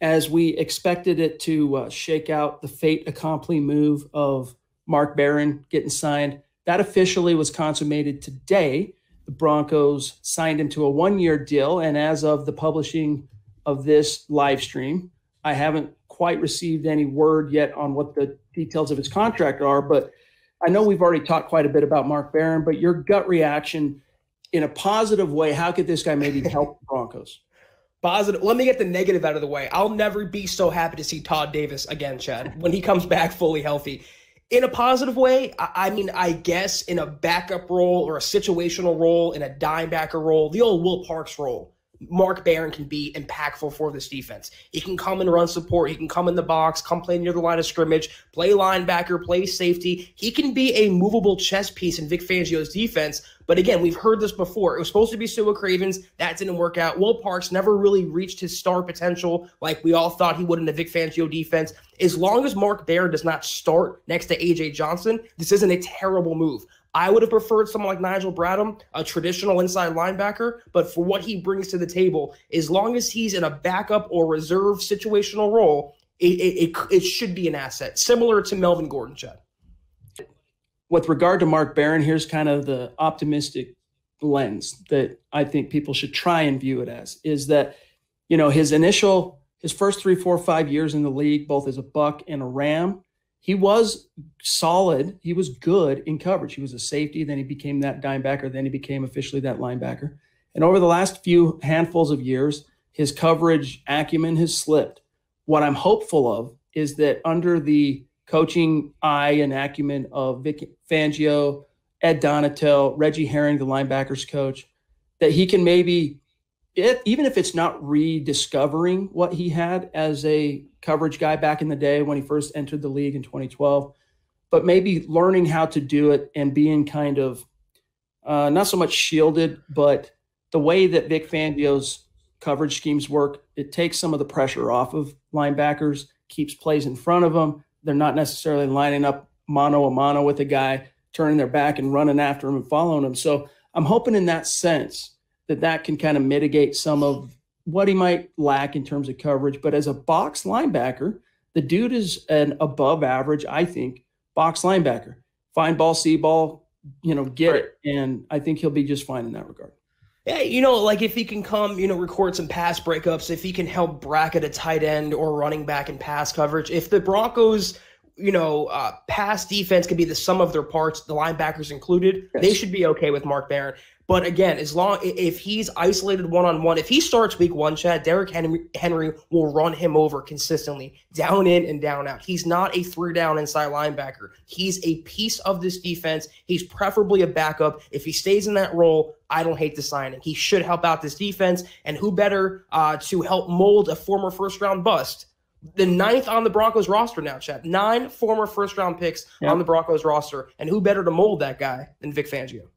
as we expected it to shake out the fait accompli move of Mark Barron getting signed. That officially was consummated today. The Broncos signed him to a 1-year deal. And as of the publishing of this live stream, I haven't quite received any word yet on what the details of his contract are, but I know we've already talked quite a bit about Mark Barron, but your gut reaction in a positive way, how could this guy maybe help the Broncos? Positive. Let me get the negative out of the way. I'll never be so happy to see Todd Davis again, Chad, when he comes back fully healthy. In a positive way, I mean, I guess in a backup role or a situational role, in a dime backer role, the old Will Parks role, Mark Barron can be impactful for this defense. He can come and run support. He can come in the box, come play near the line of scrimmage, play linebacker, play safety. He can be a movable chess piece in Vic Fangio's defense. But again, we've heard this before. It was supposed to be Sua Cravens. That didn't work out. Will Parks never really reached his star potential like we all thought he would in the Vic Fangio defense. As long as Mark Barron does not start next to A.J. Johnson, this isn't a terrible move. I would have preferred someone like Nigel Bradham, a traditional inside linebacker, but for what he brings to the table, as long as he's in a backup or reserve situational role, it should be an asset, similar to Melvin Gordon, Chad. With regard to Mark Barron, here's kind of the optimistic lens that I think people should try and view it as, is that, you know, his first 3, 4, 5 years in the league, both as a Buck and a Ram, he was solid. He was good in coverage. He was a safety. Then he became that dime backer. Then he became officially that linebacker. And over the last few handfuls of years, his coverage acumen has slipped. What I'm hopeful of is that under the coaching eye and acumen of Vic Fangio, Ed Donatel, Reggie Herring, the linebackers coach, that he can maybe, even if it's not rediscovering what he had as a coverage guy back in the day when he first entered the league in 2012, but maybe learning how to do it and being kind of not so much shielded, but the way that Vic Fangio's coverage schemes work, it takes some of the pressure off of linebackers, keeps plays in front of them. They're not necessarily lining up mano a mano with a guy, turning their back and running after him and following him. So I'm hoping in that sense that can kind of mitigate some of what he might lack in terms of coverage. But as a box linebacker, the dude is an above average, I think, box linebacker. Find ball, see ball, get it. And I think he'll be just fine in that regard. Yeah, like if he can come, record some pass breakups, if he can help bracket a tight end or running back in pass coverage, if the Broncos, pass defense could be the sum of their parts, the linebackers included, yes, they should be okay with Mark Barron. But again, if he's isolated one-on-one, if he starts week 1, Chad, Derrick Henry will run him over consistently, down in and down out. He's not a 3-down inside linebacker. He's a piece of this defense. He's preferably a backup. If he stays in that role, I don't hate the signing. He should help out this defense, and who better to help mold a former first-round bust? The 9th on the Broncos roster now, Chad. 9 former first-round picks on the Broncos roster, and who better to mold that guy than Vic Fangio?